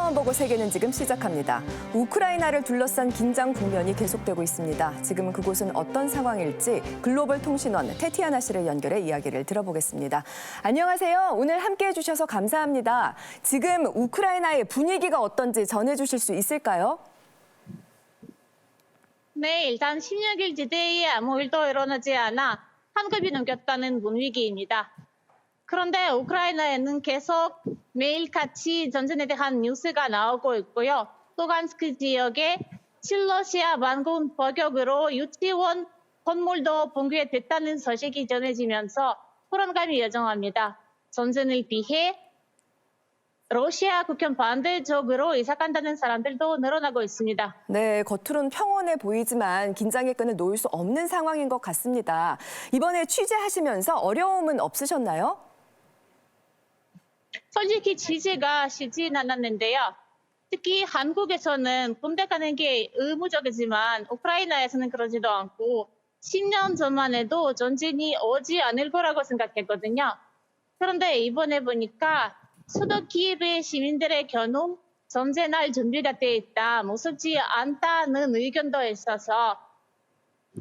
한번 보고 세계는 지금 시작합니다. 우크라이나를 둘러싼 긴장 국면이 계속되고 있습니다. 지금 그곳은 어떤 상황일지 글로벌 통신원 테티아나 씨를 연결해 이야기를 들어보겠습니다. 안녕하세요. 오늘 함께해 주셔서 감사합니다. 지금 우크라이나의 분위기가 어떤지 전해주실 수 있을까요? 네, 일단 16일 D-Day에 아무 일도 일어나지 않아 한 급이 넘겼다는 분위기입니다. 그런데 우크라이나에는 계속 매일같이 전쟁에 대한 뉴스가 나오고 있고요. 루간스크 지역에 친러시아 반군 포격으로 유치원 건물도 붕괴됐다는 소식이 전해지면서 불안감이 여전합니다. 전쟁을 피해 러시아 국경 반대쪽으로 이사 간다는 사람들도 늘어나고 있습니다. 네, 겉으로는 평온해 보이지만 긴장의 끈을 놓을 수 없는 상황인 것 같습니다. 이번에 취재하시면서 어려움은 없으셨나요? 솔직히 취재가 쉽진 않았는데요. 특히 한국에서는 군대 가는 게 의무적이지만 우크라이나에서는 그러지도 않고 10년 전만 해도 전쟁이 오지 않을 거라고 생각했거든요. 그런데 이번에 보니까 수도 키예브의 시민들의 경우 전쟁할 준비가 돼 있다, 무섭지 않다는 의견도 있어서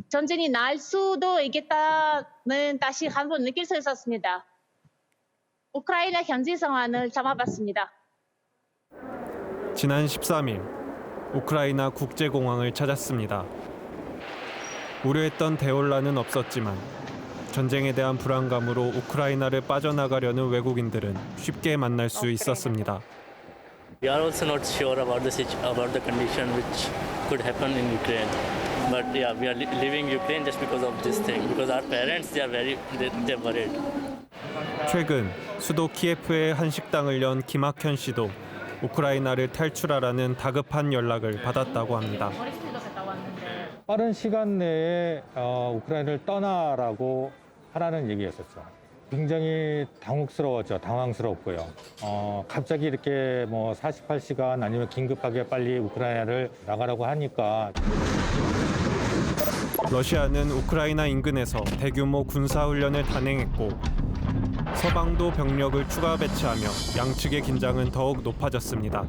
전쟁이 날 수도 있겠다는 다시 한번 느낄 수 있었습니다. 우크라이나 현지 상황을 담아봤습니다. 지난 13일 우크라이나 국제공항을 찾았습니다. 우려했던 대혼란은 없었지만 전쟁에 대한 불안감으로 우크라이나를 빠져나가려는 외국인들은 쉽게 만날 수 있었습니다. We are also not sure about the condition which could happen in Ukraine. But yeah, we are leaving Ukraine just because of this thing. Because our parents, they're worried. 최근 수도 키예프의 한 식당을 연 김학현 씨도 우크라이나를 탈출하라는 다급한 연락을 받았다고 합니다. 빠른 시간 내에 우크라이나를 떠나라고 하라는 얘기였었죠. 굉장히 당혹스러웠죠. 당황스럽고요. 갑자기 이렇게 48시간 아니면 긴급하게 빨리 우크라이나를 나가라고 하니까. 러시아는 우크라이나 인근에서 대규모 군사훈련을 단행했고 서방도 병력을 추가 배치하며 양측의 긴장은 더욱 높아졌습니다.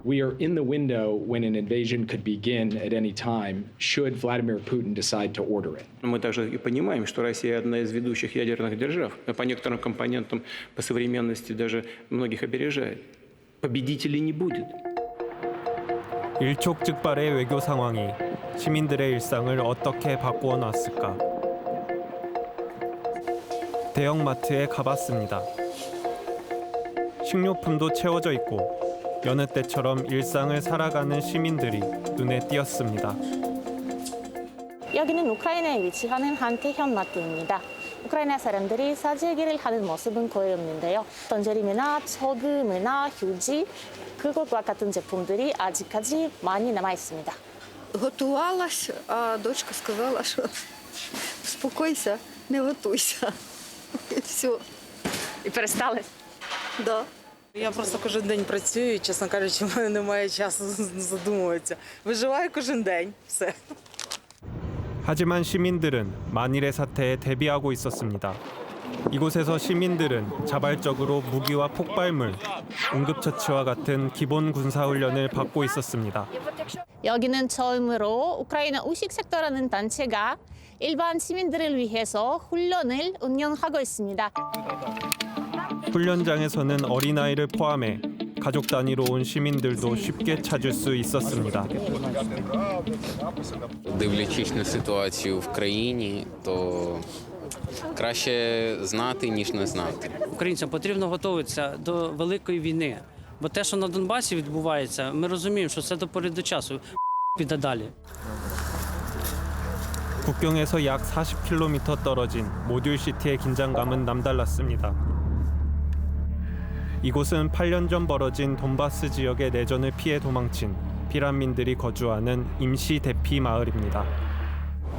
We are in the window when an invasion could begin at any time, should Vladimir Putin decide to order it. Мы также и понимаем, что Россия одна из ведущих ядерных держав, по некоторым компонентам по современности даже многих опережает. Победителей не будет. 일촉즉발의 외교 상황이 시민들의 일상을 어떻게 바꾸어 놨을까? 대형마트에 가봤습니다. 식료품도 채워져 있고 여느 때처럼 일상을 살아가는 시민들이 눈에 띄었습니다. 여기는 우크라이나에 위치하는 한 대형마트입니다. 우크라이나 사람들이 사재기를 하는 모습은 거의 없는데요. 던저림이나 소금이나 휴지, 그것과 같은 제품들이 아직까지 많이 남아 있습니다. Готувалась, а дочка сказала, що успокойся, не готуйся. І все. І перестали? Да. Я просто кожен день працюю, і, чесно кажучи, в мене немає часу задумуватися. Виживаю кожен день, все. 하지만 시민들은 만일의 사태에 대비하고 있었습니다. 이곳에서 시민들은 자발적으로 무기와 폭발물, 응급처치와 같은 기본 군사훈련을 받고 있었습니다. 여기는 처음으로 우크라이나 우식섹터라는 단체가 일반 시민들을 위해서 훈련을 운영하고 있습니다. 훈련장에서는 어린아이를 포함해 가족 단위로 온 시민들도 쉽게 찾을 수 있었습니다. Дивлячись на ситуацію в країні, то краще знати, ніж не знати. Українцям потрібно готуватися до великої війни, бо те, що на Донбасі відбувається, ми розуміємо, що це до пори до часу, піде далі. 국경에서 약 40km 떨어진 모듈시티의 긴장감은 남달랐습니다. 이곳은 8년 전 벌어진 돈바스 지역의 내전을 피해 도망친 피란민들이 거주하는 임시 대피 마을입니다.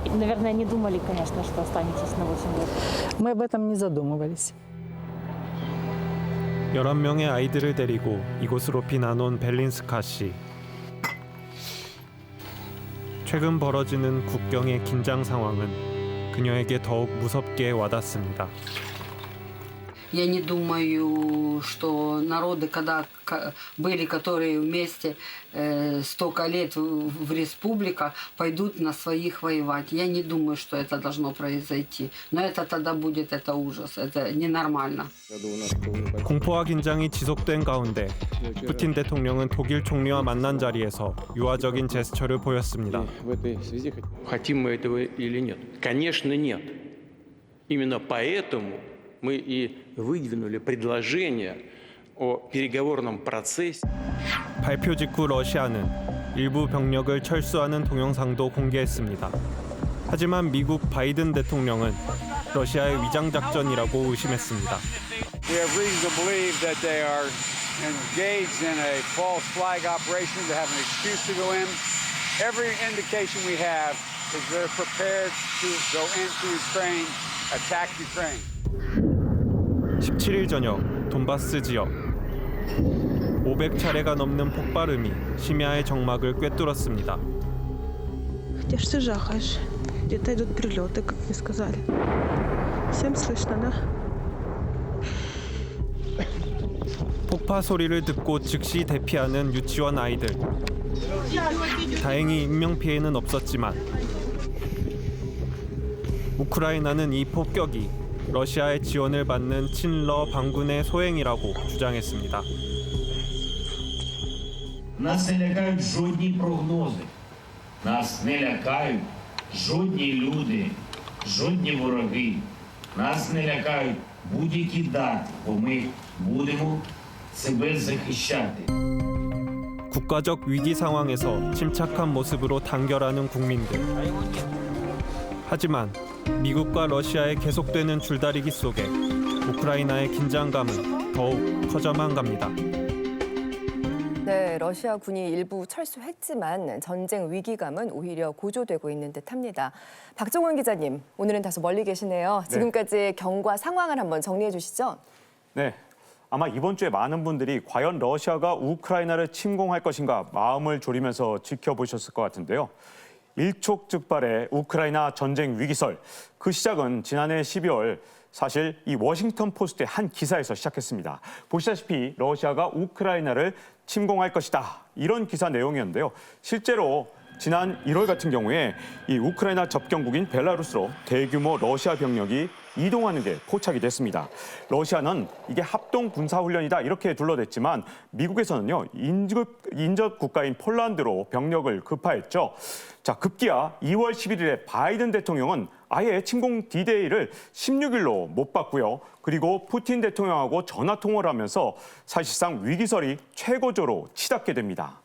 Наверное, не думали, конечно, что останетесь на 8 лет. Мы об этом не задумывались. 11명의 아이들을 데리고 이곳으로 피난 온 벨린스카 씨. 최근 벌어지는 국경의 긴장 상황은 그녀에게 더욱 무섭게 와닿습니다. Я не думаю, что народы, когда были, которые вместе столько лет в республиках, пойдут на своих воевать. Я не думаю, что это должно произойти. Но это тогда будет, это ужас, это ненормально. 공포와 긴장이 지속된 가운데 푸틴 대통령은 독일 총리와 만난 자리에서 유화적인 제스처를 보였습니다. В этой связи хотим мы этого или нет? Конечно, нет. Именно поэтому мы и выдвинули предложение о переговорном процессе. 발표 직후 러시아는 일부 병력을 철수하는 동영상도 공개했습니다. 하지만 미국 바이든 대통령은 러시아의 위장 작전이라고 의심했습니다. We have reason to believe that they are engaged in a false flag operation to have an excuse to go in. Every indication we have is they're prepared to go into Ukraine, attack Ukraine. 17일 저녁 돈바스 지역 500차례가 넘는 폭발음이 심야의 정막을 꿰뚫었습니다. Где ж ты жахаешь? Где-то идут прилеты, как мне сказали. Всем слышно, да? 폭파 소리를 듣고 즉시 대피하는 유치원 아이들. 다행히 인명 피해는 없었지만 우크라이나는 이 폭격이 러시아의 지원을 받는 친러 반군의 소행이라고 주장했습니다. Нас не лякають жодні прогнози. Нас не лякають жодні люди, жодні вороги. Нас не лякають будь-які дати, бо ми будемо себе захищати. 국가적 위기 상황에서 침착한 모습으로 단결하는 국민들. 하지만 미국과 러시아의 계속되는 줄다리기 속에 우크라이나의 긴장감은 더욱 커져만 갑니다. 네, 러시아 군이 일부 철수했지만 전쟁 위기감은 오히려 고조되고 있는 듯합니다. 박종원 기자님, 오늘은 다소 멀리 계시네요. 지금까지의 경과 상황을 한번 정리해 주시죠. 네, 아마 이번 주에 많은 분들이 과연 러시아가 우크라이나를 침공할 것인가 마음을 졸이면서 지켜보셨을 것 같은데요. 일촉즉발의 우크라이나 전쟁 위기설, 그 시작은 지난해 12월 사실 이 워싱턴 포스트의 한 기사에서 시작했습니다. 보시다시피 러시아가 우크라이나를 침공할 것이다, 이런 기사 내용이었는데요. 실제로 지난 1월 같은 경우에 이 우크라이나 접경국인 벨라루스로 대규모 러시아 병력이 이동하는 게 포착이 됐습니다. 러시아는 이게 합동 군사훈련이다 이렇게 둘러댔지만 미국에서는요, 인접 국가인 폴란드로 병력을 급파했죠. 자, 급기야 2월 11일에 바이든 대통령은 아예 침공 D-Day를 16일로 못 봤고요. 그리고 푸틴 대통령하고 전화 통화를 하면서 사실상 위기설이 최고조로 치닫게 됩니다.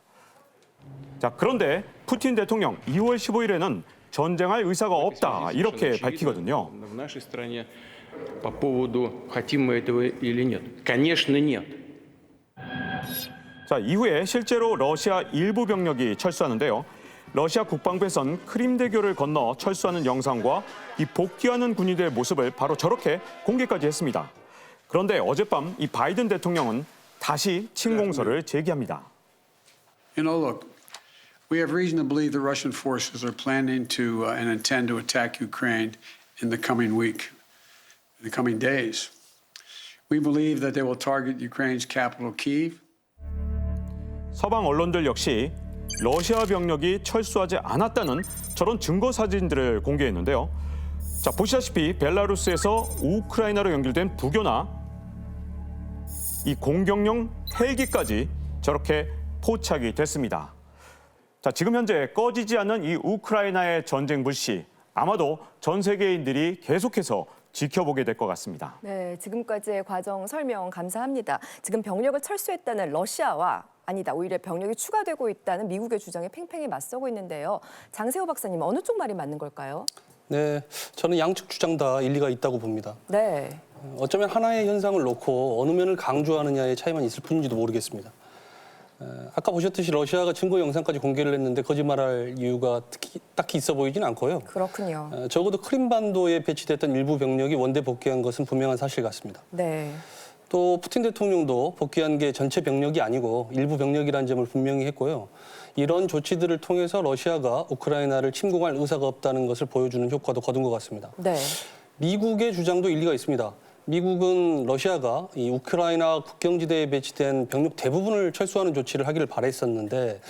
자, 그런데 푸틴 대통령 2월 15일에는 전쟁할 의사가 없다 이렇게 밝히거든요. В нашей стране по поводу хотим мы этого или нет? Конечно, нет. 자, 이후에 실제로 러시아 일부 병력이 철수하는데요. 러시아 국방부에선 크림대교를 건너 철수하는 영상과 이 복귀하는 군인들의 모습을 바로 저렇게 공개까지 했습니다. 그런데 어젯밤 이 바이든 대통령은 다시 침공설을 제기합니다. You know, look, we have reason to believe the Russian forces are planning to and intend to attack Ukraine in the coming week, in the coming days. We believe that they will target Ukraine's capital, Kyiv. 서방 언론들 역시 러시아 병력이 철수하지 않았다는 저런 증거 사진들을 공개했는데요. 자, 보시다시피 벨라루스에서 우크라이나로 연결된 부교나 이 공격용 헬기까지 저렇게 포착이 됐습니다. 자, 지금 현재 꺼지지 않는 이 우크라이나의 전쟁 불씨, 아마도 전 세계인들이 계속해서 지켜보게 될 것 같습니다. 네, 지금까지의 과정 설명 감사합니다. 지금 병력을 철수했다는 러시아와 아니다, 오히려 병력이 추가되고 있다는 미국의 주장에 팽팽히 맞서고 있는데요. 장세호 박사님, 어느 쪽 말이 맞는 걸까요? 네, 저는 양측 주장 다 일리가 있다고 봅니다. 네. 어쩌면 하나의 현상을 놓고 어느 면을 강조하느냐의 차이만 있을 뿐인지도 모르겠습니다. 아까 보셨듯이 러시아가 증거 영상까지 공개를 했는데 거짓말할 이유가 딱히 있어 보이진 않고요. 그렇군요. 적어도 크림반도에 배치됐던 일부 병력이 원대 복귀한 것은 분명한 사실 같습니다. 네. 또 푸틴 대통령도 복귀한 게 전체 병력이 아니고 일부 병력이라는 점을 분명히 했고요. 이런 조치들을 통해서 러시아가 우크라이나를 침공할 의사가 없다는 것을 보여주는 효과도 거둔 것 같습니다. 네. 미국의 주장도 일리가 있습니다. 미국은 러시아가 이 우크라이나 국경지대에 배치된 병력 대부분을 철수하는 조치를 하기를 바랬었는데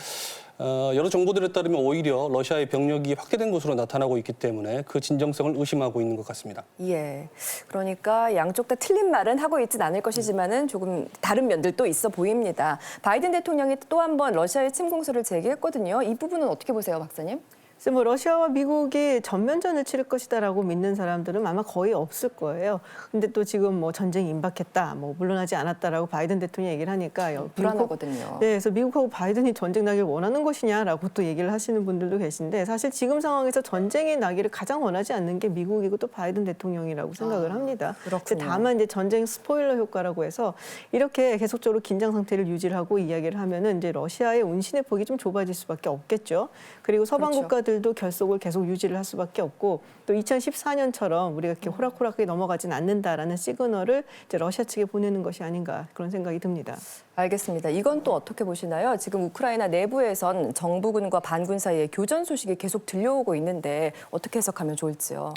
여러 정보들에 따르면 오히려 러시아의 병력이 확대된 것으로 나타나고 있기 때문에 그 진정성을 의심하고 있는 것 같습니다. 예, 그러니까 양쪽 다 틀린 말은 하고 있진 않을 것이지만은 조금 다른 면들도 있어 보입니다. 바이든 대통령이 또 한 번 러시아의 침공설을 제기했거든요. 이 부분은 어떻게 보세요, 박사님? 그래서 뭐 러시아와 미국이 전면전을 치를 것이다라고 믿는 사람들은 아마 거의 없을 거예요. 근데 또 지금 뭐 전쟁이 임박했다, 뭐 물러나지 않았다라고 바이든 대통령이 얘기를 하니까 불안하거든요. 네, 그래서 미국하고 바이든이 전쟁 나기를 원하는 것이냐라고 또 얘기를 하시는 분들도 계신데 사실 지금 상황에서 전쟁이 나기를 가장 원하지 않는 게 미국이고 또 바이든 대통령이라고 생각을 합니다. 그렇군요. 다만 이제 전쟁 스포일러 효과라고 해서 이렇게 계속적으로 긴장 상태를 유지를 하고 이야기를 하면은 이제 러시아의 운신의 폭이 좀 좁아질 수밖에 없겠죠. 그리고 서방 그렇죠. 국가들도 결속을 계속 유지를 할 수밖에 없고 또 2014년처럼 우리가 이렇게 호락호락하게 넘어가진 않는다라는 시그널을 이제 러시아 측에 보내는 것이 아닌가 그런 생각이 듭니다. 알겠습니다. 이건 또 어떻게 보시나요? 지금 우크라이나 내부에선 정부군과 반군 사이에 교전 소식이 계속 들려오고 있는데 어떻게 해석하면 좋을지요?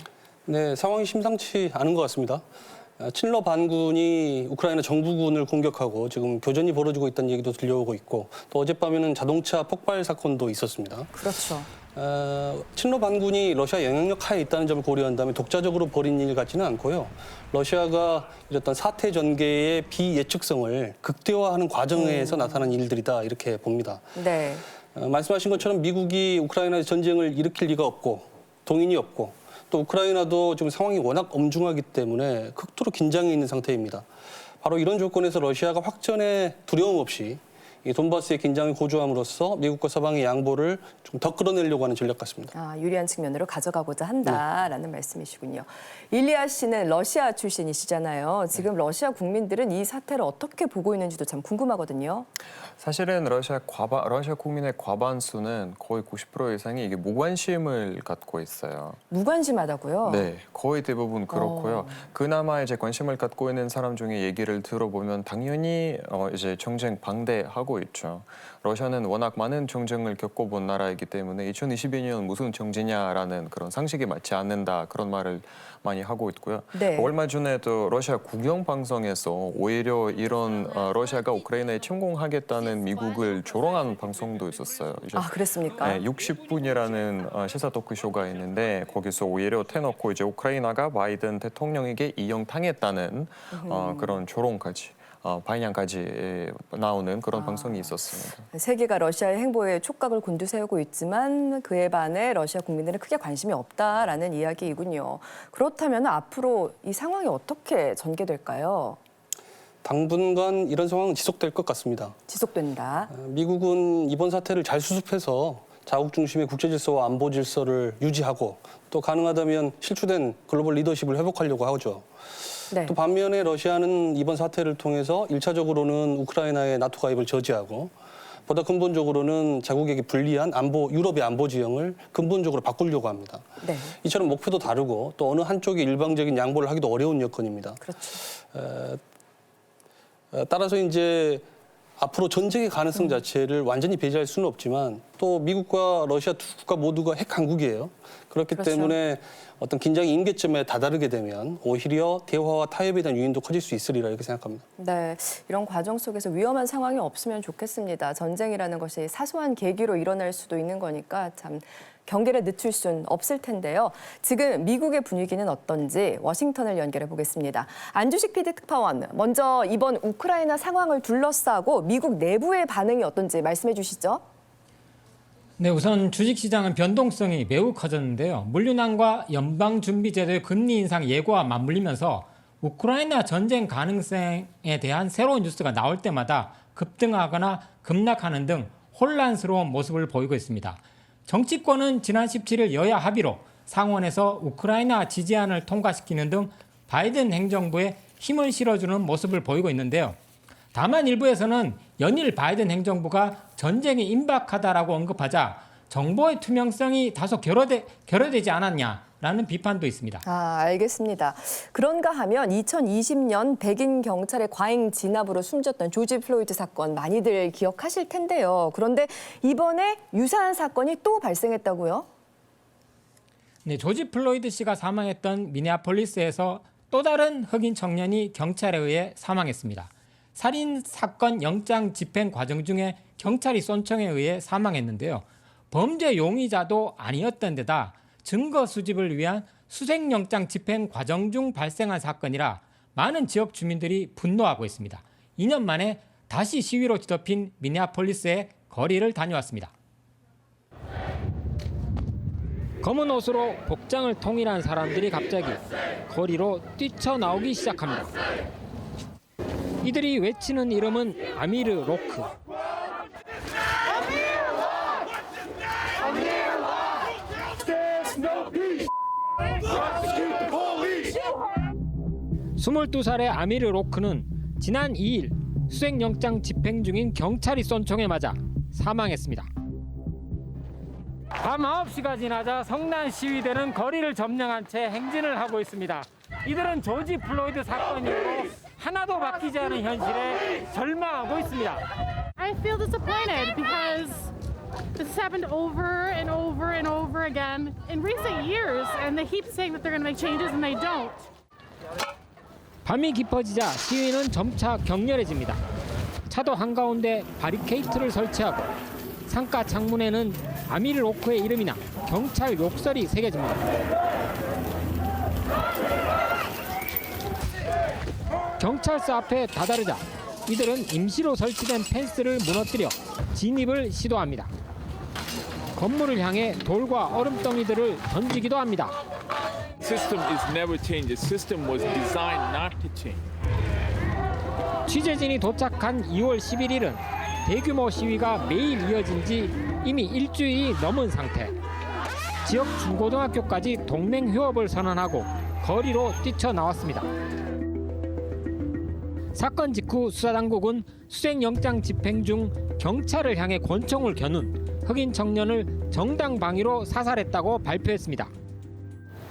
네, 상황이 심상치 않은 것 같습니다. 친러 반군이 우크라이나 정부군을 공격하고 지금 교전이 벌어지고 있다는 얘기도 들려오고 있고 또 어젯밤에는 자동차 폭발 사건도 있었습니다. 그렇죠. 친러 반군이 러시아 영향력 하에 있다는 점을 고려한다면 독자적으로 벌인 일 같지는 않고요. 러시아가 이랬던 사태 전개의 비예측성을 극대화하는 과정에서 나타난 일들이다 이렇게 봅니다. 네. 말씀하신 것처럼 미국이 우크라이나 전쟁을 일으킬 리가 없고 동인이 없고 또 우크라이나도 지금 상황이 워낙 엄중하기 때문에 극도로 긴장해 있는 상태입니다. 바로 이런 조건에서 러시아가 확전에 두려움 없이 이 돈바스의 긴장을 고조함으로써 미국과 서방의 양보를 좀 더 끌어내려고 하는 전략 같습니다. 유리한 측면으로 가져가고자 한다라는 말씀이시군요. 일리아 씨는 러시아 출신이시잖아요. 지금 러시아 국민들은 이 사태를 어떻게 보고 있는지도 참 궁금하거든요. 사실은 러시아 국민의 과반수는 거의 90% 이상이 이게 무관심을 갖고 있어요. 무관심하다고요? 네, 거의 대부분 그렇고요. 그나마 이제 관심을 갖고 있는 사람 중에 얘기를 들어보면 당연히 이제 전쟁 반대하고 있죠. 러시아는 워낙 많은 전쟁을 겪어본 나라이기 때문에 2022년 무슨 정치냐라는 그런 상식이 맞지 않는다 그런 말을 많이 하고 있고요. 네. 얼마 전에도 러시아 국영 방송에서 오히려 이런 러시아가 우크라이나에 침공하겠다는 미국을 조롱한 방송도 있었어요. 이제 그랬습니까? 네, 60분이라는 시사 토크쇼가 있는데 거기서 오히려 대놓고 이제 우크라이나가 바이든 대통령에게 이용당했다는 그런 조롱까지. 반향까지 나오는 그런 방송이 있었습니다. 세계가 러시아의 행보에 촉각을 곤두세우고 있지만 그에 반해 러시아 국민들은 크게 관심이 없다라는 이야기이군요. 그렇다면 앞으로 이 상황이 어떻게 전개될까요? 당분간 이런 상황은 지속될 것 같습니다. 지속된다. 미국은 이번 사태를 잘 수습해서 자국 중심의 국제 질서와 안보 질서를 유지하고 또 가능하다면 실추된 글로벌 리더십을 회복하려고 하죠. 네. 또 반면에 러시아는 이번 사태를 통해서 1차적으로는 우크라이나의 나토 가입을 저지하고 보다 근본적으로는 자국에게 불리한 유럽의 안보 지형을 근본적으로 바꾸려고 합니다. 네. 이처럼 목표도 다르고 또 어느 한쪽이 일방적인 양보를 하기도 어려운 여건입니다. 그렇죠. 따라서 이제 앞으로 전쟁의 가능성 자체를 완전히 배제할 수는 없지만 또 미국과 러시아 두 국가 모두가 핵 강국이에요. 그렇기 그렇죠. 때문에 어떤 긴장의 임계점에 다다르게 되면 오히려 대화와 타협에 대한 유인도 커질 수 있으리라 이렇게 생각합니다. 네, 이런 과정 속에서 위험한 상황이 없으면 좋겠습니다. 전쟁이라는 것이 사소한 계기로 일어날 수도 있는 거니까 참 경계를 늦출 수는 없을 텐데요. 지금 미국의 분위기는 어떤지 워싱턴을 연결해 보겠습니다. 안주식 PD 특파원, 먼저 이번 우크라이나 상황을 둘러싸고 미국 내부의 반응이 어떤지 말씀해 주시죠. 네, 우선 주식시장은 변동성이 매우 커졌는데요. 물류난과 연방준비제도의 금리 인상 예고와 맞물리면서 우크라이나 전쟁 가능성에 대한 새로운 뉴스가 나올 때마다 급등하거나 급락하는 등 혼란스러운 모습을 보이고 있습니다. 정치권은 지난 17일 여야 합의로 상원에서 우크라이나 지지안을 통과시키는 등 바이든 행정부에 힘을 실어주는 모습을 보이고 있는데요. 다만 일부에서는 연일 바이든 행정부가 전쟁이 임박하다라고 언급하자 정보의 투명성이 다소 결여되지 않았냐라는 비판도 있습니다. 알겠습니다. 그런가 하면 2020년 백인 경찰의 과잉 진압으로 숨졌던 조지 플로이드 사건 많이들 기억하실 텐데요. 그런데 이번에 유사한 사건이 또 발생했다고요? 네, 조지 플로이드 씨가 사망했던 미네아폴리스에서 또 다른 흑인 청년이 경찰에 의해 사망했습니다. 살인 사건 영장 집행 과정 중에 경찰이 쏜 총에 의해 사망했는데요. 범죄 용의자도 아니었던 데다 증거 수집을 위한 수색영장 집행 과정 중 발생한 사건이라 많은 지역 주민들이 분노하고 있습니다. 2년 만에 다시 시위로 뒤덮인 미네아폴리스의 거리를 다녀왔습니다. 검은 옷으로 복장을 통일한 사람들이 갑자기 거리로 뛰쳐나오기 시작합니다. 이들이 외치는 이름은 아미르 로크. 스물두 살의 아미르 로크는 지난 2일 수색영장 집행 중인 경찰이 쏜 총에 맞아 사망했습니다. 밤 9시가 지나자 성난 시위대는 거리를 점령한 채 행진을 하고 있습니다. 이들은 조지 플로이드 사건 이후로 하나도 바뀌지 않은 현실에 절망하고 있습니다. I feel disappointed because this has happened over and over and over again in recent years, and they keep saying that they're going to make changes and they don't. 밤이 깊어지자 시위는 점차 격렬해집니다. 차도 한가운데 바리케이트를 설치하고 상가 창문에는 아미르 로크의 이름이나 경찰 욕설이 새겨집니다. 경찰서 앞에 다다르자 이들은 임시로 설치된 펜스를 무너뜨려 진입을 시도합니다. 건물을 향해 돌과 얼음덩이들을 던지기도 합니다. System is never changed. The system was designed not to change. 취재진이 도착한 2월 11일은 대규모 시위가 매일 이어진 지 이미 일주일이 넘은 상태. 지역 중고등학교까지 동맹 휴업을 선언하고 거리로 뛰쳐나왔습니다. 사건 직후 수사당국은 수색영장 집행 중 경찰을 향해 권총을 겨눈 흑인 청년을 정당방위로 사살했다고 발표했습니다.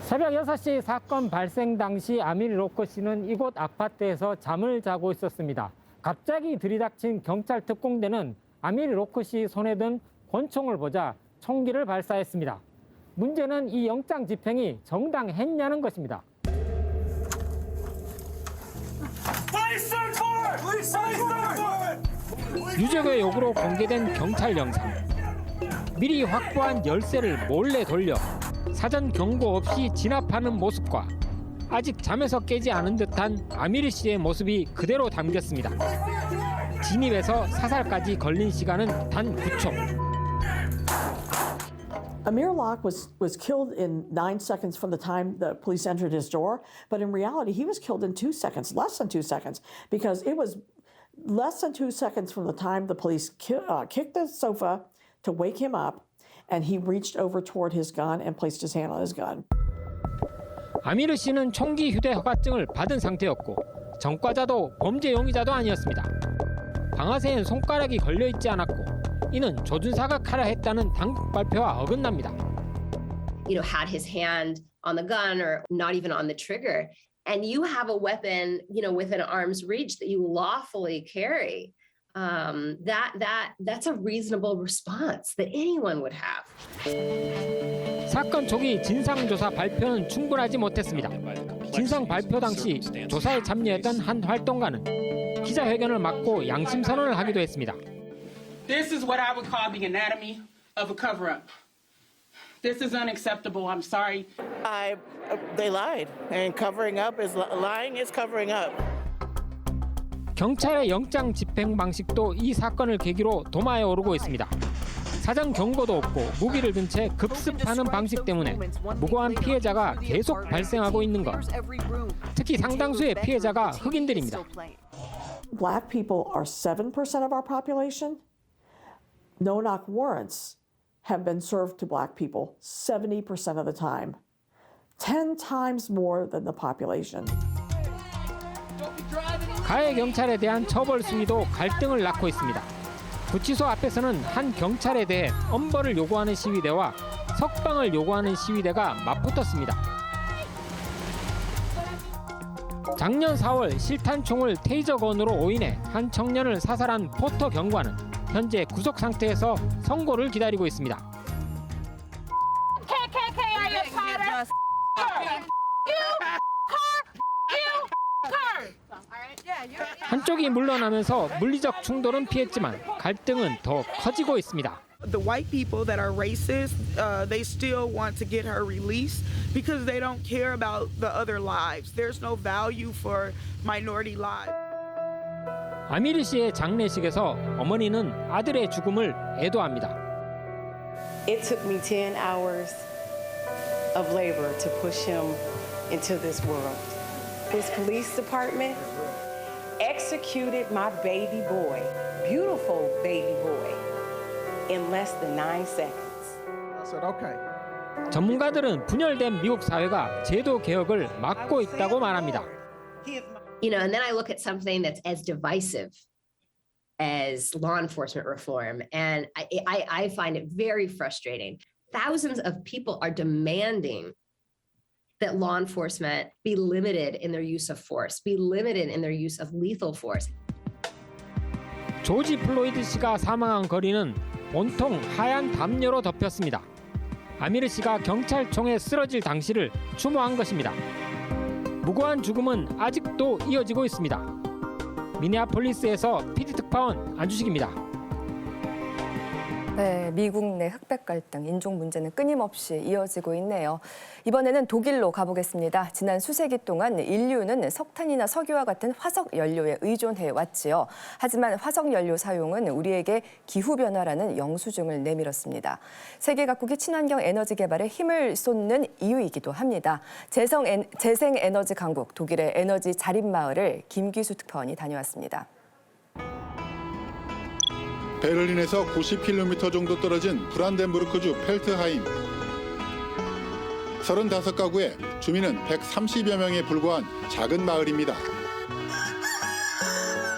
새벽 6시 사건 발생 당시 아미르 로크 씨는 이곳 아파트에서 잠을 자고 있었습니다. 갑자기 들이닥친 경찰 특공대는 아미르 로크 씨 손에 든 권총을 보자 총기를 발사했습니다. 문제는 이 영장 집행이 정당했냐는 것입니다. 유족의 요구로 공개된 경찰 영상. 미리 확보한 열쇠를 몰래 돌려 사전 경고 없이 진압하는 모습과 아직 잠에서 깨지 않은 듯한 아미르 씨의 모습이 그대로 담겼습니다. 진입에서 사살까지 걸린 시간은 단 9초. Amir Locke was killed in 9 seconds from the time the police entered his door, but in reality he was killed in 2 seconds, less than 2 seconds, because it was less than 2 seconds from the time the police kicked the sofa to wake him up, and he reached over toward his gun and placed his hand on his gun. 아미르 씨는 총기 휴대 허가증을 받은 상태였고 전과자도 범죄 용의자도 아니었습니다. 방아쇠엔 손가락이 걸려 있지 않았고 이는 조준사가 카라 했다는 당국 발표와 어긋납니다. You know, had his hand on the gun or not even on the trigger, and you have a weapon, you know, within arm's reach that you lawfully carry. That's a reasonable response that anyone would have. 사건 초기 진상조사 발표는 충분하지 못했습니다. 진상 발표 당시 조사에 참여했던 한 활동가는 기자회견을 막고 양심 선언을 하기도 했습니다. This is what I would call the anatomy of a cover-up. This is unacceptable. I'm sorry. They lied, and covering up is lying is covering up. 경찰의 영장 집행 방식도 이 사건을 계기로 도마에 오르고 있습니다. 사전 경고도 없고 무기를 든 채 급습하는 방식 때문에 무고한 피해자가 계속 발생하고 있는 것. 특히 상당수의 피해자가 흑인들입니다. Black people are 7% of our population. No-knock warrants have been served to black people 70% of the time, 10 times more than the population. 가해 경찰에 대한 처벌 수위도 갈등을 낳고 있습니다. 구치소 앞에서는 한 경찰에 대해 엄벌을 요구하는 시위대와 석방을 요구하는 시위대가 맞붙었습니다. 작년 4월 실탄총을 테이저건으로 오인해 한 청년을 사살한 포터 경관은 현재 구속 상태에서 선고를 기다리고 있습니다. KKK, are you part of? You 한쪽이 물러나면서 물리적 충돌은 피했지만 갈등은 더 커지고 있습니다. The white people that are racist, they still want to get her released because they don't care about the other lives. There's no value for minority lives. 아미르 씨의 장례식에서 어머니는 아들의 죽음을 애도합니다. It took me 10 hours of labor to push him into this world. His police department executed my baby boy, beautiful baby boy, in less than 9 seconds. I said, okay. 전문가들은 분열된 미국 사회가 제도 개혁을 막고 있다고 말합니다. You know, and then I look at something that's as divisive as law enforcement reform, and I find it very frustrating. Thousands of people are demanding that law enforcement be limited in their use of force, be limited in their use of lethal force. 조지 플로이드 씨가 사망한 거리는 온통 하얀 담요로 덮였습니다. 아미르 씨가 경찰총에 쓰러질 당시를 추모한 것입니다. 무고한 죽음은 아직도 이어지고 있습니다. 미네아폴리스에서 PD 특파원 안주식입니다. 네, 미국 내 흑백 갈등, 인종 문제는 끊임없이 이어지고 있네요. 이번에는 독일로 가보겠습니다. 지난 수세기 동안 인류는 석탄이나 석유와 같은 화석 연료에 의존해 왔지요. 하지만 화석 연료 사용은 우리에게 기후 변화라는 영수증을 내밀었습니다. 세계 각국이 친환경 에너지 개발에 힘을 쏟는 이유이기도 합니다. 재생 에너지 강국 독일의 에너지 자립 마을을 김기수 특파원이 다녀왔습니다. 베를린에서 90km 정도 떨어진 브란덴부르크주 펠트하임. 35가구의 주민은 130여 명에 불과한 작은 마을입니다.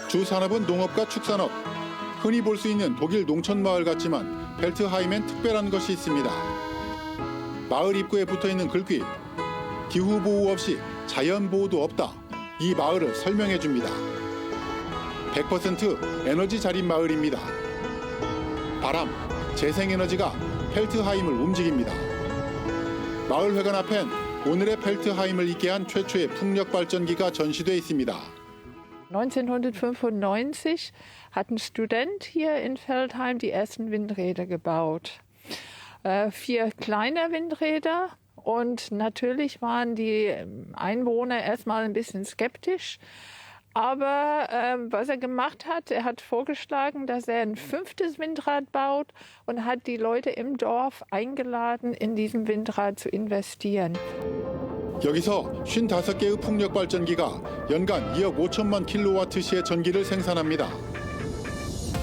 주 산업은 농업과 축산업. 흔히 볼 수 있는 독일 농촌 마을 같지만 펠트하임엔 특별한 것이 있습니다. 마을 입구에 붙어있는 글귀. 기후 보호 없이 자연 보호도 없다. 이 마을을 설명해 줍니다. 100% 에너지 자립 마을입니다. 바람, 재생에너지가 펠트하임을 움직입니다. 마을 회관 앞엔 오늘의 펠트하임을 있게 한 최초의 풍력 발전기가 전시돼 있습니다. 1995 hat ein Student hier in Feldheim die ersten Windräder gebaut. 4 kleine Windräder und natürlich waren die Einwohner erstmal ein bisschen skeptisch. Aber was er gemacht hat, er hat vorgeschlagen, dass er ein 5. Windrad baut und hat die Leute im Dorf eingeladen, in diesem Windrad zu investieren. 여기서 55개의 풍력 발전기가 연간 2억 5천만 킬로와트시의 전기를 생산합니다.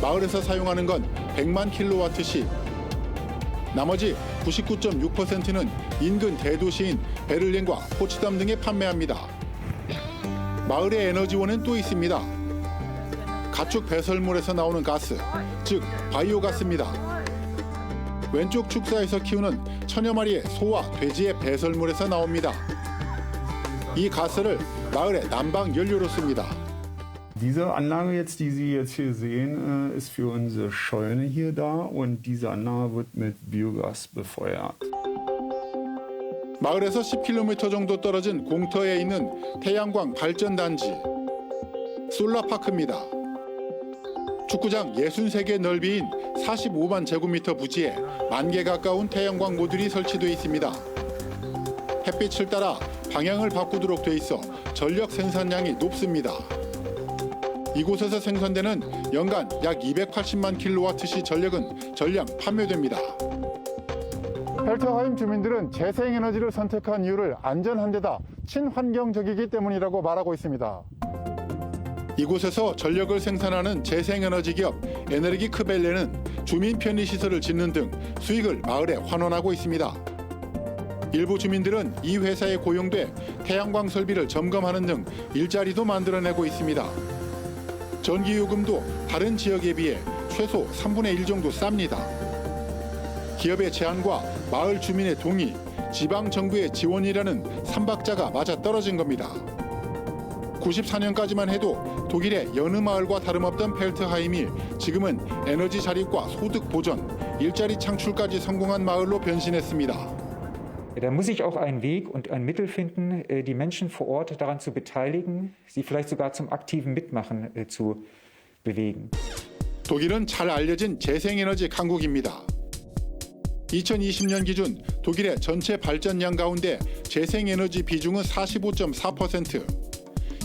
마을에서 사용하는 건 100만 킬로와트시. 나머지 99.6%는 인근 대도시인 베를린과 포츠담 등에 판매합니다. 마을의 에너지원은 또 있습니다. 가축 배설물에서 나오는 가스, 즉 바이오가스입니다. 왼쪽 축사에서 키우는 천여 마리의 소와 돼지의 배설물에서 나옵니다. 이 가스를 마을의 난방 연료로 씁니다. Diese Anlage jetzt, die Sie jetzt hier sehen, ist für unsere Scheune hier da und diese Anlage wird mit Biogas befeuert. 마을에서 10km 정도 떨어진 공터에 있는 태양광 발전단지, 솔라파크입니다. 축구장 63개 넓이인 45만 제곱미터 부지에 10,000개 가까운 태양광 모듈이 설치되어 있습니다. 햇빛을 따라 방향을 바꾸도록 돼 있어 전력 생산량이 높습니다. 이곳에서 생산되는 연간 약 280만 킬로와트시 전력은 전량 판매됩니다. 펠트하임 주민들은 재생에너지를 선택한 이유를 안전한 데다 친환경적이기 때문이라고 말하고 있습니다. 이곳에서 전력을 생산하는 재생에너지 기업 에너기 크벨레는 주민 편의시설을 짓는 등 수익을 마을에 환원하고 있습니다. 일부 주민들은 이 회사에 고용돼 태양광 설비를 점검하는 등 일자리도 만들어내고 있습니다. 전기요금도 다른 지역에 비해 최소 3분의 1 정도 쌉니다. 기업의 제안과 마을 주민의 동의, 지방 정부의 지원이라는 삼박자가 맞아떨어진 겁니다. 94년까지만 해도 독일의 여느 마을과 다름없던 펠트하임이 지금은 에너지 자립과 소득 보전, 일자리 창출까지 성공한 마을로 변신했습니다. Da muss sich auch ein Weg und ein Mittel finden, die Menschen vor Ort daran zu beteiligen, sie vielleicht sogar zum aktiven Mitmachen zu bewegen. 독일은 잘 알려진 재생에너지 강국입니다. 2020년 기준 독일의 전체 발전량 가운데 재생에너지 비중은 45.4%,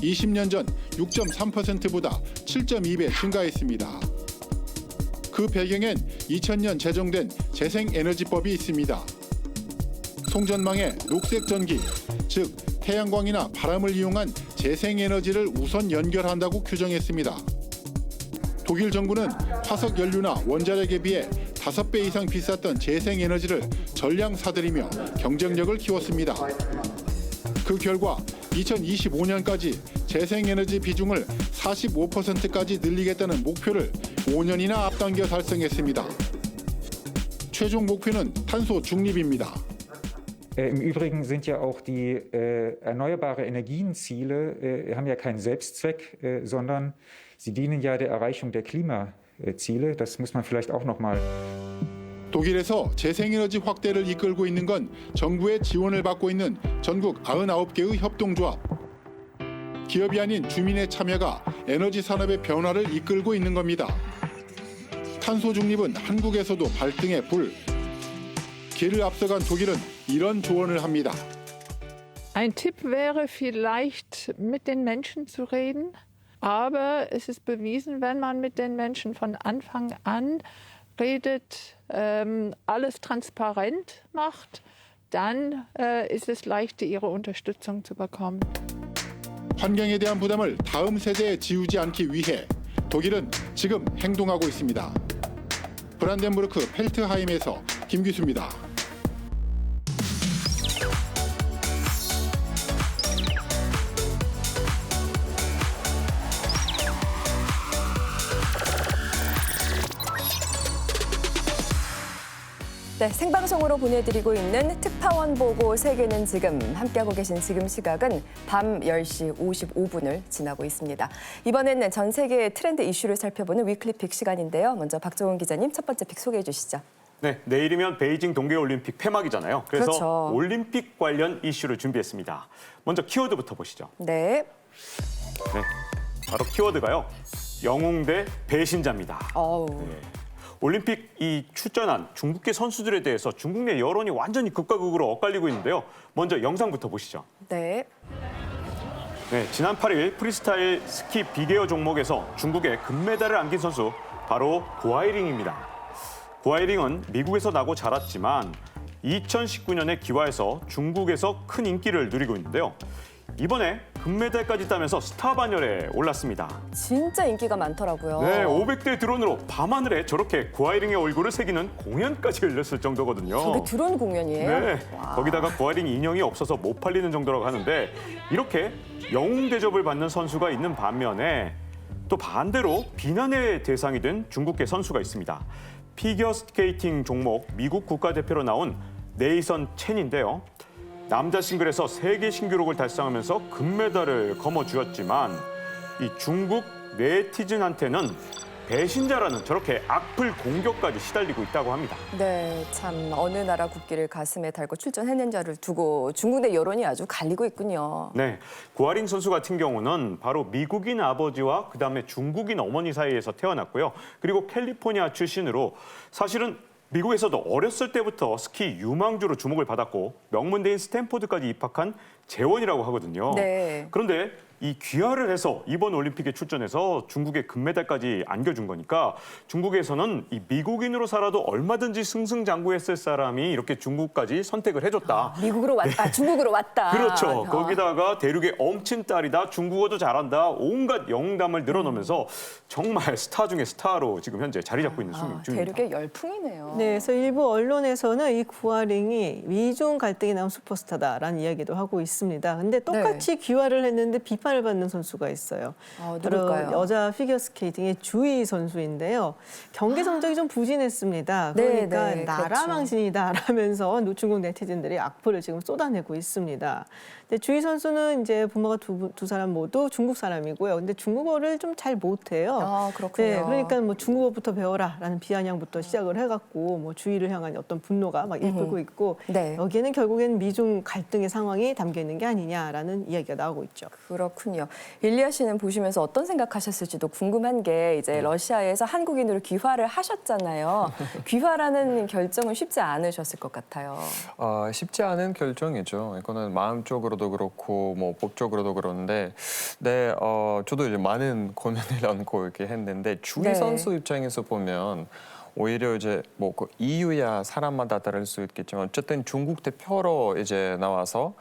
20년 전 6.3%보다 7.2배 증가했습니다. 그 배경엔 2000년 제정된 재생에너지법이 있습니다. 송전망에 녹색 전기, 즉 태양광이나 바람을 이용한 재생에너지를 우선 연결한다고 규정했습니다. 독일 정부는 화석 연료나 원자력에 비해 5배 이상 비쌌던 재생에너지를 전량 사들이며 경쟁력을 키웠습니다. 그 결과 2025년까지 재생에너지 비중을 45%까지 늘리겠다는 목표를 5년이나 앞당겨 달성했습니다. 최종 목표는 탄소 중립입니다. Im Übrigen sind ja auch die erneuerbare Energienziele haben ja keinen Selbstzweck, sondern sie dienen ja der Erreichung der Klimaziele. Das muss man vielleicht auch noch mal. 독일에서 재생에너지 확대를 이끌고 있는 건 정부의 지원을 받고 있는 전국 99개의 협동조합. 기업이 아닌 주민의 참여가 에너지 산업의 변화를 이끌고 있는 겁니다. 탄소 중립은 한국에서도 발등에 불. 길을 앞서간 독일은 이런 조언을 합니다. Ein Tipp wäre vielleicht, mit den Menschen zu reden. Aber es ist bewiesen, wenn man mit den Menschen von Anfang an redet, alles transparent macht, dann ist es leichter, ihre Unterstützung zu bekommen. 환경에 대한 부담을 다음 세대에 지우지 않기 위해 독일은 지금 행동하고 있습니다. 브란덴부르크 펠트하임에서 김기수입니다. 네, 생방송으로 보내드리고 있는 특파원 보고 세계는 지금 함께하고 계신 지금 시각은 밤 10시 55분을 지나고 있습니다. 이번에는 전 세계의 트렌드 이슈를 살펴보는 위클리 픽 시간인데요. 먼저 박종훈 기자님 첫 번째 픽 소개해 주시죠. 네, 내일이면 베이징 동계올림픽 폐막이잖아요. 그래서 그렇죠. 올림픽 관련 이슈를 준비했습니다. 먼저 키워드부터 보시죠. 네. 네, 바로 키워드가요. 영웅 대 배신자입니다. 네. 올림픽 이 출전한 중국계 선수들에 대해서 중국 내 여론이 완전히 극과 극으로 엇갈리고 있는데요. 먼저 영상부터 보시죠. 네. 네, 지난 8일 프리스타일 스키 비계어 종목에서 중국의 금메달을 안긴 선수 바로 고하이링입니다. 고하이링은 미국에서 나고 자랐지만 2019년에 기와에서 중국에서 큰 인기를 누리고 있는데요. 이번에 금메달까지 따면서 스타 반열에 올랐습니다. 진짜 인기가 많더라고요. 네, 500대 드론으로 밤하늘에 저렇게 고하이링의 얼굴을 새기는 공연까지 열렸을 정도거든요. 저게 드론 공연이에요? 네, 거기다가 고하이링 인형이 없어서 못 팔리는 정도라고 하는데 이렇게 영웅 대접을 받는 선수가 있는 반면에 또 반대로 비난의 대상이 된 중국계 선수가 있습니다. 피겨 스케이팅 종목 미국 국가대표로 나온 네이선 첸인데요. 남자 싱글에서 세계 신기록을 달성하면서 금메달을 거머쥐었지만 이 중국 네티즌한테는 배신자라는 저렇게 악플 공격까지 시달리고 있다고 합니다. 네, 참 어느 나라 국기를 가슴에 달고 출전했는지를 두고 중국 내 여론이 아주 갈리고 있군요. 네, 고하링 선수 같은 경우는 바로 미국인 아버지와 그다음에 중국인 어머니 사이에서 태어났고요. 그리고 캘리포니아 출신으로 사실은 미국에서도 어렸을 때부터 스키 유망주로 주목을 받았고 명문대인 스탠포드까지 입학한 재원이라고 하거든요. 네. 그런데 이 귀화를 해서 이번 올림픽에 출전해서 중국에 금메달까지 안겨준 거니까 중국에서는 이 미국인으로 살아도 얼마든지 승승장구했을 사람이 이렇게 중국까지 선택을 해줬다. 미국으로 왔다, 중국으로 왔다. 그렇죠. 거기다가 대륙의 엄친 딸이다, 중국어도 잘한다, 온갖 영웅담을 늘어놓으면서 정말 스타 중에 스타로 지금 현재 자리 잡고 있는 중입니다. 대륙의 열풍이네요. 네, 그래서 일부 언론에서는 이 구하링이 미중 갈등이 나온 슈퍼스타다라는 이야기도 하고 있습니다. 있습니다. 근데 똑같이 귀화를 했는데 비판을 받는 선수가 있어요. 누굴까요? 바로 여자 피겨스케이팅의 주희 선수인데요. 경기 성적이 좀 부진했습니다. 네, 그러니까 네, 나라 그렇죠. 망신이다라면서 중국 네티즌들이 악플을 지금 쏟아내고 있습니다. 근데 주희 선수는 이제 부모가 두 사람 모두 중국 사람이고요. 근데 중국어를 좀 잘 못해요. 그렇군요. 네, 그러니까 뭐 중국어부터 배워라라는 비아냥부터 시작을 해갖고 뭐 주희를 향한 어떤 분노가 막 일고 있고 네. 여기에는 결국엔 미중 갈등의 상황이 담겨 있는 게 아니냐라는 이야기가 나오고 있죠. 그렇군요. 일리아 씨는 보시면서 어떤 생각하셨을지도 궁금한 게 이제 러시아에서 한국인으로 귀화를 하셨잖아요. 귀화라는 결정은 쉽지 않으셨을 것 같아요. 쉽지 않은 결정이죠. 이거는 마음적으로도 그렇고 뭐 법적으로도 그런데, 네, 저도 이제 많은 고민을 안고 이렇게 했는데 주희 네. 선수 입장에서 보면 오히려 이제 뭐 그 이유야 사람마다 다를 수 있겠지만 어쨌든 중국 대표로 이제 나와서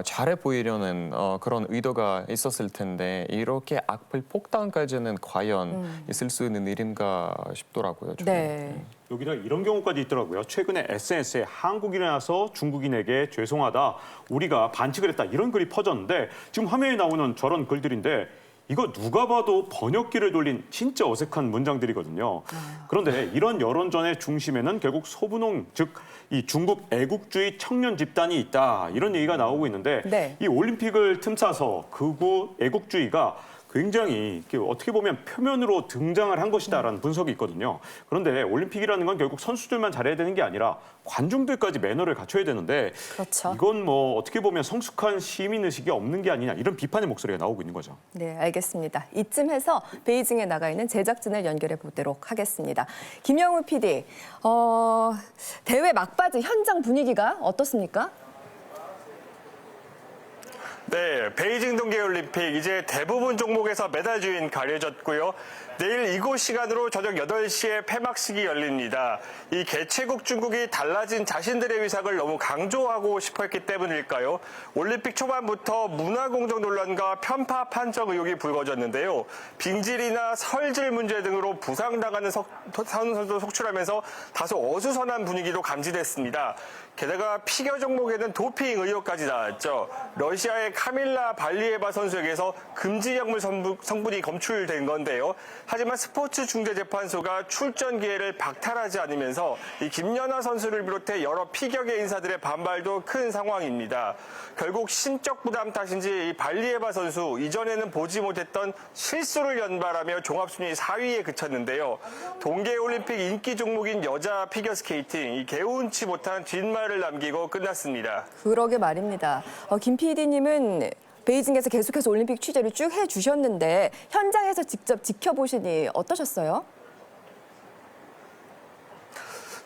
잘해 보이려는 그런 의도가 있었을 텐데 이렇게 악플 폭탄까지는 과연 있을 수 있는 일인가 싶더라고요. 저는. 네. 여기다 이런 경우까지 있더라고요. 최근에 SNS에 한국인이라서 중국인에게 죄송하다, 우리가 반칙을 했다 이런 글이 퍼졌는데 지금 화면에 나오는 저런 글들인데 이거 누가 봐도 번역기를 돌린 진짜 어색한 문장들이거든요. 그런데 이런 여론전의 중심에는 결국 소분홍, 즉 이 중국 애국주의 청년 집단이 있다 이런 얘기가 나오고 있는데 네. 이 올림픽을 틈타서 극우 애국주의가 굉장히 어떻게 보면 표면으로 등장을 한 것이다라는 분석이 있거든요. 그런데 올림픽이라는 건 결국 선수들만 잘해야 되는 게 아니라 관중들까지 매너를 갖춰야 되는데 그렇죠. 이건 뭐 어떻게 보면 성숙한 시민의식이 없는 게 아니냐 이런 비판의 목소리가 나오고 있는 거죠. 네, 알겠습니다. 이쯤 해서 베이징에 나가 있는 제작진을 연결해 보도록 하겠습니다. 김영우 PD, 대회 막바지 현장 분위기가 어떻습니까? 네, 베이징 동계올림픽 이제 대부분 종목에서 메달 주인 가려졌고요. 내일 이곳 시간으로 저녁 8시에 폐막식이 열립니다. 이 개최국 중국이 달라진 자신들의 위상을 너무 강조하고 싶었기 때문일까요? 올림픽 초반부터 문화공정 논란과 편파 판정 의혹이 불거졌는데요. 빙질이나 설질 문제 등으로 부상당하는 선수도 속출하면서 다소 어수선한 분위기도 감지됐습니다. 게다가 피겨 종목에는 도핑 의혹까지 나왔죠. 러시아의 카밀라 발리에바 선수에게서 금지 약물 성분이 검출된 건데요. 하지만 스포츠중재재판소가 출전 기회를 박탈하지 않으면서 이 김연아 선수를 비롯해 여러 피겨계 인사들의 반발도 큰 상황입니다. 결국 심적 부담 탓인지 이 발리에바 선수 이전에는 보지 못했던 실수를 연발하며 종합순위 4위에 그쳤는데요. 동계올림픽 인기 종목인 여자 피겨스케이팅 이 개운치 못한 뒷말을 남기고 끝났습니다. 그러게 말입니다. 김 PD님은 베이징에서 계속해서 올림픽 취재를 쭉 해주셨는데 현장에서 직접 지켜보시니 어떠셨어요?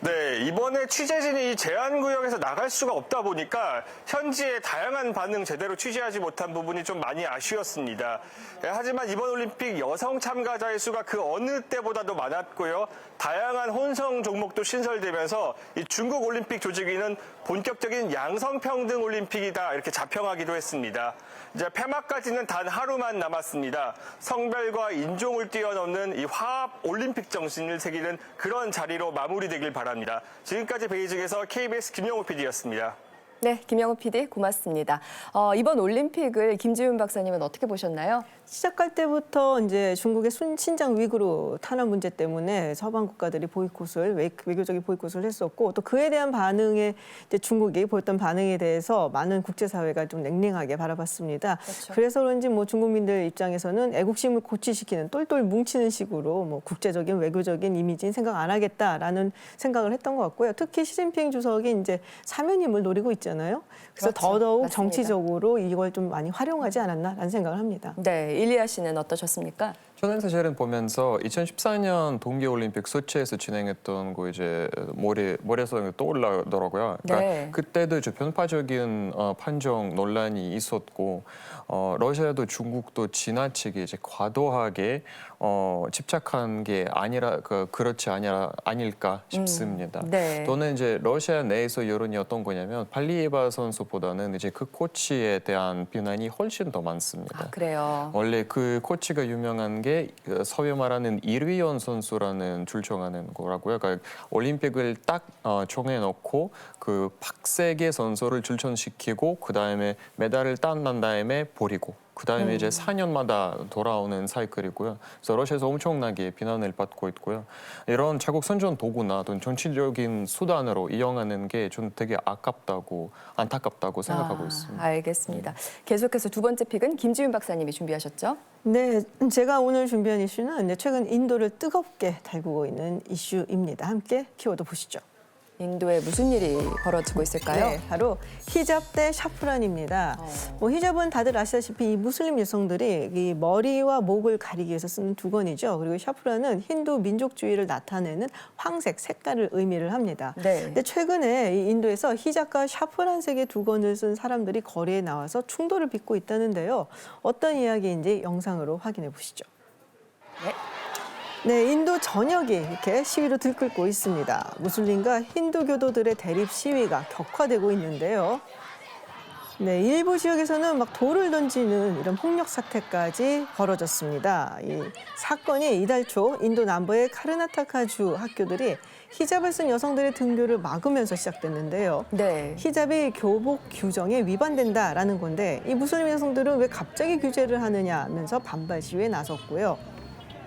네, 이번에 취재진이 제한구역에서 나갈 수가 없다 보니까 현지의 다양한 반응 제대로 취재하지 못한 부분이 좀 많이 아쉬웠습니다. 하지만 이번 올림픽 여성 참가자의 수가 그 어느 때보다도 많았고요. 다양한 혼성 종목도 신설되면서 이 중국 올림픽 조직위는 본격적인 양성평등 올림픽이다 이렇게 자평하기도 했습니다. 이제 폐막까지는 단 하루만 남았습니다. 성별과 인종을 뛰어넘는 이 화합 올림픽 정신을 새기는 그런 자리로 마무리되길 바랍니다. 지금까지 베이징에서 KBS 김영우 PD였습니다. 네, 김영우 PD 고맙습니다. 이번 올림픽을 김지훈 박사님은 어떻게 보셨나요? 시작할 때부터 이제 중국의 신장 위구르 탄압 문제 때문에 서방 국가들이 보이콧을 외교적인 보이콧을 했었고 또 그에 대한 반응에 이제 중국이 보였던 반응에 대해서 많은 국제사회가 좀 냉랭하게 바라봤습니다. 그렇죠. 그래서 그런지 뭐 중국민들 입장에서는 애국심을 고취시키는 똘똘 뭉치는 식으로 뭐 국제적인 외교적인 이미지는 생각 안 하겠다라는 생각을 했던 것 같고요. 특히 시진핑 주석이 이제 사면임을 노리고 있잖아요. 그래서 그렇죠. 더더욱 맞습니다. 정치적으로 이걸 좀 많이 활용하지 않았나라는 생각을 합니다. 네, 일리아 씨는 어떠셨습니까? 저는 사실은 보면서 2014년 동계올림픽 소치에서 진행했던 거 이제 머리에서 떠올라더라고요. 그러니까 네. 그때도 이제 편파적인 판정 논란이 있었고 러시아도 중국도 지나치게 이제 과도하게 집착한 게 아니라 그렇지 아닐까 싶습니다. 네. 또는 이제 러시아 내에서 여론이 어떤 거냐면 발리에바 선수보다는 이제 그 코치에 대한 비난이 훨씬 더 많습니다. 그래요. 원래 그 코치가 유명한 게 게 소위 말하는 일위원 선수라는 출정하는 거라고요. 그러니까 올림픽을 딱 정해놓고 그 박세계 선수를 출전시키고 그 다음에 메달을 딴 다음에 버리고 그 다음에 이제 4년마다 돌아오는 사이클이고요. 그래서 러시아에서 엄청나게 비난을 받고 있고요. 이런 자국 선전 도구나 또는 정치적인 수단으로 이용하는 게 좀 되게 아깝다고 안타깝다고 생각하고 있습니다. 알겠습니다. 계속해서 두 번째 픽은 김지윤 박사님이 준비하셨죠? 네, 제가 오늘 준비한 이슈는 이제 최근 인도를 뜨겁게 달구고 있는 이슈입니다. 함께 키워드 보시죠. 인도에 무슨 일이 벌어지고 있을까요? 네, 바로 히잡 대 샤프란입니다. 히잡은 다들 아시다시피 이 무슬림 여성들이 이 머리와 목을 가리기 위해서 쓰는 두건이죠. 그리고 샤프란은 힌두 민족주의를 나타내는 황색, 색깔을 의미를 합니다. 네. 근데 최근에 이 인도에서 히잡과 샤프란색의 두건을 쓴 사람들이 거리에 나와서 충돌을 빚고 있다는데요. 어떤 이야기인지 영상으로 확인해 보시죠. 네, 인도 전역이 이렇게 시위로 들끓고 있습니다. 무슬림과 힌두교도들의 대립 시위가 격화되고 있는데요. 네, 일부 지역에서는 막 돌을 던지는 이런 폭력 사태까지 벌어졌습니다. 이 사건이 이달 초 인도 남부의 카르나타카주 학교들이 히잡을 쓴 여성들의 등교를 막으면서 시작됐는데요. 네. 히잡이 교복 규정에 위반된다라는 건데 이 무슬림 여성들은 왜 갑자기 규제를 하느냐 하면서 반발 시위에 나섰고요.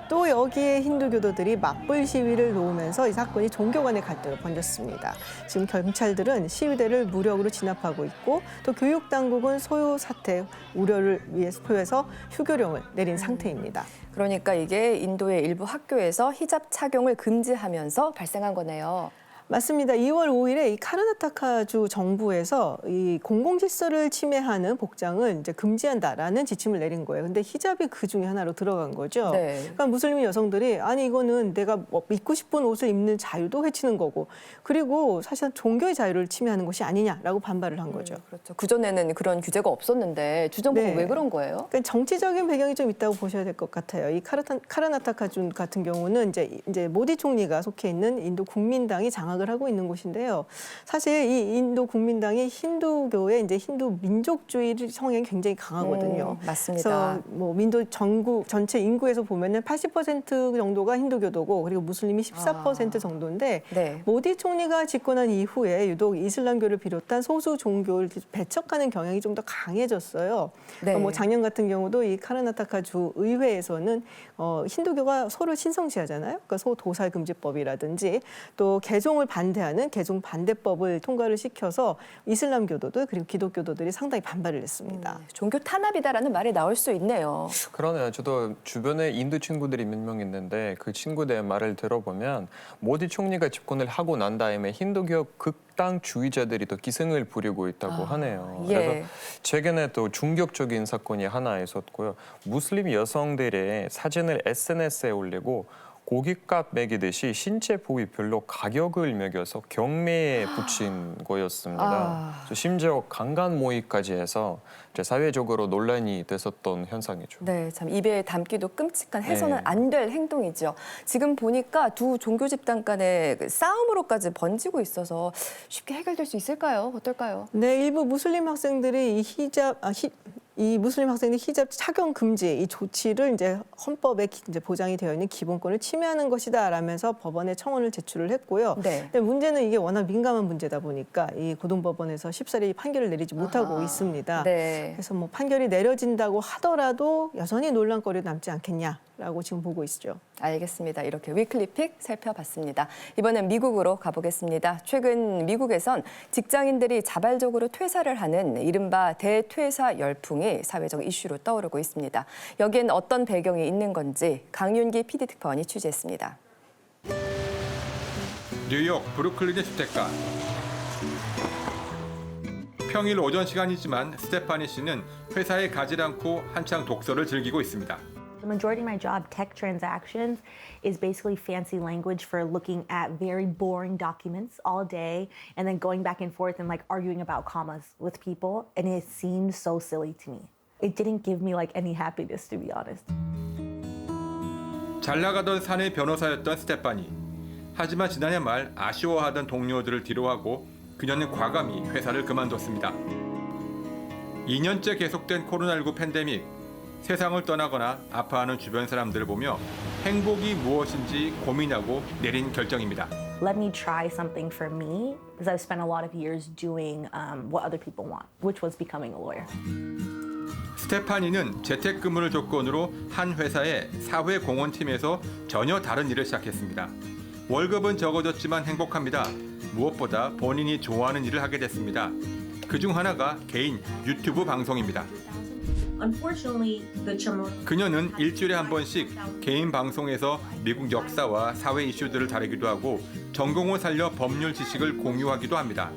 또 여기에 힌두교도들이 맞불 시위를 놓으면서 이 사건이 종교 간의 갈등을 번졌습니다. 지금 경찰들은 시위대를 무력으로 진압하고 있고 또 교육당국은 소요 사태 우려를 위해서 표해서 휴교령을 내린 상태입니다. 그러니까 이게 인도의 일부 학교에서 히잡 착용을 금지하면서 발생한 거네요. 맞습니다. 2월 5일에 이 카르나타카주 정부에서 이 공공질서를 침해하는 복장을 이제 금지한다라는 지침을 내린 거예요. 근데 히잡이 그 중에 하나로 들어간 거죠. 네. 그러니까 무슬림 여성들이 아니 이거는 내가 입고 싶은 옷을 입는 자유도 해치는 거고 그리고 사실 종교의 자유를 침해하는 것이 아니냐라고 반발을 한 거죠. 그렇죠. 그전에는 그런 규제가 없었는데 주정부가 네. 왜 그런 거예요? 그러니까 정치적인 배경이 좀 있다고 보셔야 될 것 같아요. 이 카르나타카주 같은 경우는 이제 모디 총리가 속해 있는 인도 국민당이 장악을 하고 있는 곳인데요. 사실 이 인도 국민당이 힌두교의 이제 힌두 민족주의 성향이 굉장히 강하거든요. 맞습니다. 그래서 뭐 인도 전국 전체 인구에서 보면은 80% 정도가 힌두교도고 그리고 무슬림이 14% 정도인데 네. 모디 총리가 집권한 이후에 유독 이슬람교를 비롯한 소수 종교를 배척하는 경향이 좀 더 강해졌어요. 네. 뭐 작년 같은 경우도 이 카르나타카주 의회에서는 힌두교가 소를 신성시하잖아요. 그러니까 소 도살 금지법이라든지 또 개종을 반대하는 개종 반대법을 통과를 시켜서 이슬람교도들 그리고 기독교도들이 상당히 반발을 했습니다. 종교 탄압이다라는 말이 나올 수 있네요. 그러네요. 저도 주변에 인도 친구들이 몇 명 있는데 그 친구들의 말을 들어보면 모디 총리가 집권을 하고 난 다음에 힌두교 극단주의자들이 또 기승을 부리고 있다고 하네요. 예. 그래서 최근에 또 충격적인 사건이 하나 있었고요. 무슬림 여성들의 사진을 SNS에 올리고 고깃값 매기듯이 신체 부위별로 가격을 매겨서 경매에 붙인 거였습니다. 그래서 심지어 강간 모의까지 해서 이제 사회적으로 논란이 됐었던 현상이죠. 네, 참 입에 담기도 끔찍한 해서는 네. 안 될 행동이죠. 지금 보니까 두 종교 집단 간의 싸움으로까지 번지고 있어서 쉽게 해결될 수 있을까요? 어떨까요? 네, 일부 무슬림 학생들이 이 무슬림 학생들이 히잡 착용 금지 이 조치를 이제 헌법에 이제 보장이 되어 있는 기본권을 침해하는 것이다라면서 법원에 청원을 제출을 했고요. 네. 근데 문제는 이게 워낙 민감한 문제다 보니까 이 고등법원에서 쉽사리 판결을 내리지 못하고 있습니다. 네. 그래서 뭐 판결이 내려진다고 하더라도 여전히 논란거리 남지 않겠냐라고 지금 보고 있죠. 알겠습니다. 이렇게 위클리픽 살펴봤습니다. 이번엔 미국으로 가보겠습니다. 최근 미국에선 직장인들이 자발적으로 퇴사를 하는 이른바 대퇴사 열풍이 사회적 이슈로 떠오르고 있습니다. 여기엔 어떤 배경이 있는 건지 강윤기 PD특파원이 취재했습니다. 뉴욕 브루클린의 주택가. 평일 오전 시간이지만 스테파니 씨는 회사에 가지 않고 한창 독서를 즐기고 있습니다. The majority of my job, tech transactions, is basically fancy language for looking at very boring documents all day and then going back and forth and like arguing about commas with people. And it seemed so silly to me. It didn't give me like any happiness, to be honest. 잘 나가던 사내 변호사였던 스테파니. 하지만 지난해 말 아쉬워하던 동료들을 뒤로하고 그녀는 과감히 회사를 그만뒀습니다. 2년째 계속된 코로나19 팬데믹. 세상을 떠나거나 아파하는 주변 사람들을 보며 행복이 무엇인지 고민하고 내린 결정입니다. Let me try something for me, because I've spent a lot of years doing what other people want, which was becoming a lawyer. 스테파니는 재택근무를 조건으로 한 회사의 사회공헌팀에서 전혀 다른 일을 시작했습니다. 월급은 적어졌지만 행복합니다. 무엇보다 본인이 좋아하는 일을 하게 됐습니다. 그중 하나가 개인 유튜브 방송입니다. 그녀는 일주일에 한 번씩 개인 방송에서 미국 역사와 사회 이슈들을 다루기도 하고 전공을 살려 법률 지식을 공유하기도 합니다.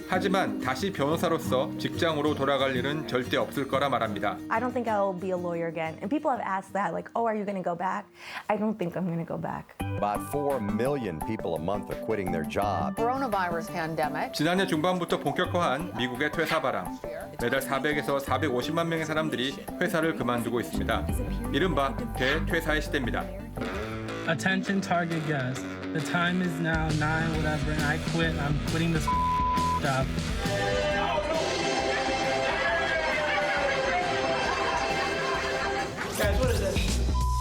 하지만 다시 변호사로서 직장으로 돌아갈 일은 절대 없을 거라 말합니다. I don't think I'll be a lawyer again. And people have asked that, like, oh, are you going to go back? I don't think I'm going to go back. About 4 million people a month are quitting their job. Coronavirus pandemic. 지난해 중반부터 본격화한 미국의 퇴사 바람. 매달 400에서 450만 명의 사람들이 회사를 그만두고 있습니다. 이른바 대퇴사의 시대입니다. Attention target guests. The time is now 9 whatever and I quit. I'm quitting this job. Guys, what is this?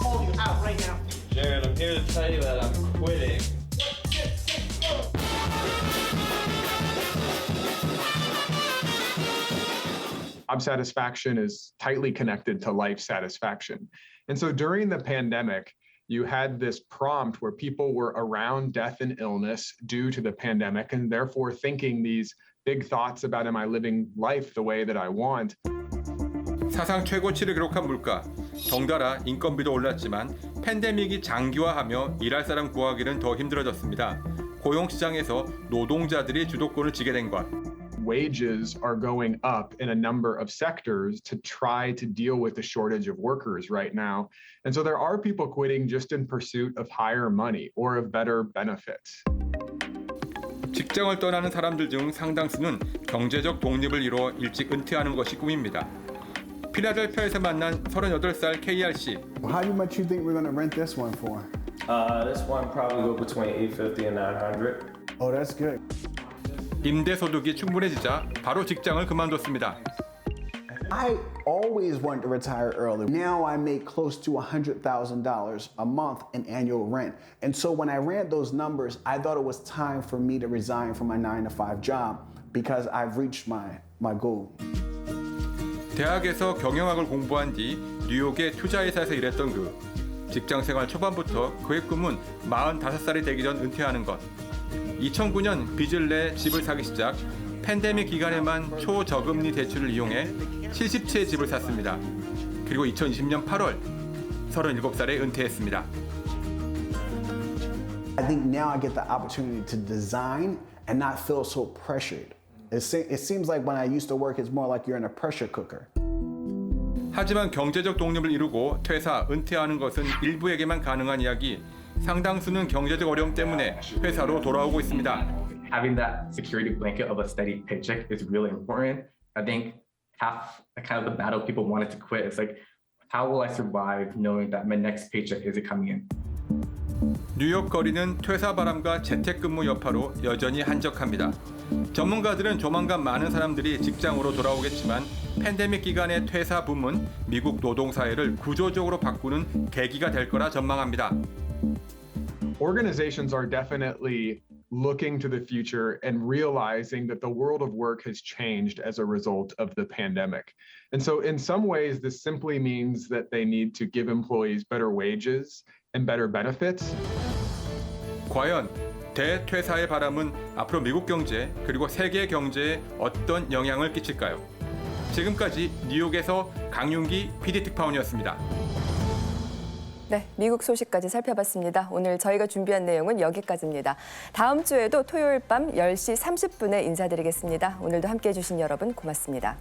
All of you out right now. Jared, I'm here to tell you that I'm quitting. Job satisfaction is tightly connected to life satisfaction. And so during the pandemic, you had this prompt where people were around death and illness due to the pandemic and therefore thinking these big thoughts about, am I living life the way that I want? 사상 최고치를 기록한 물가. 덩달아 인건비도 올랐지만 팬데믹이 장기화하며 일할 사람 구하기는 더 힘들어졌습니다. 고용시장에서 노동자들이 주도권을 쥐게 된 것. Wages are going up in a number of sectors to try to deal with the shortage of workers right now. And so there are people quitting just in pursuit of higher money or of better benefits. 직장을 떠나는 사람들 중 상당수는 경제적 독립을 이뤄 일찍 은퇴하는 것이 꿈입니다. 필라델피아에서 만난 38살 KRC. How much you think we're going to rent this one for? This one probably go between $850 and $900. Oh, that's good. 임대 소득이 충분해지자 바로 직장을 그만뒀습니다. I always wanted to retire early. Now I make close to $100,000 a month in annual rent. And so when I ran those numbers, I thought it was time for me to resign from my 9-to-5 job because I've reached my goal. 대학에서 경영학을 공부한 뒤 뉴욕의 투자회사에서 일했던 그. 직장 생활 초반부터 그의 꿈은 45살이 되기 전 은퇴하는 것. 2009년 빚을 내 집을 사기 시작, 팬데믹 기간에만 초저금리 대출을 이용해 70채의 집을 샀습니다. 그리고 2020년 8월 37살에 은퇴했습니다. I think now I get the opportunity to design and not feel so pressured. It seems like when I used to work, it's more like you're in a pressure cooker. 하지만 경제적 독립을 이루고 퇴사, 은퇴하는 것은 일부에게만 가능한 이야기. 상당수는 경제적 어려움 때문에 회사로 돌아오고 있습니다. Having that security blanket of a steady paycheck is really important. I think half kind of the battle people wanted to quit is like, how will I survive knowing that my next paycheck isn't coming in? 뉴욕 거리는 퇴사 바람과 재택근무 여파로 여전히 한적합니다. 전문가들은 조만간 많은 사람들이 직장으로 돌아오겠지만 팬데믹 기간의 퇴사 붐은 미국 노동사회를 구조적으로 바꾸는 계기가 될 거라 전망합니다. Organizations are definitely looking to the future and realizing that the world of work has changed as a result of the pandemic. And so in some ways, this simply means that they need to give employees better wages and better benefits. 과연 대퇴사의 바람은 앞으로 미국 경제 그리고 세계 경제에 어떤 영향을 끼칠까요? 지금까지 뉴욕에서 강윤기 PD특파원이었습니다. 네, 미국 소식까지 살펴봤습니다. 오늘 저희가 준비한 내용은 여기까지입니다. 다음 주에도 토요일 밤 10시 30분에 인사드리겠습니다. 오늘도 함께해 주신 여러분 고맙습니다.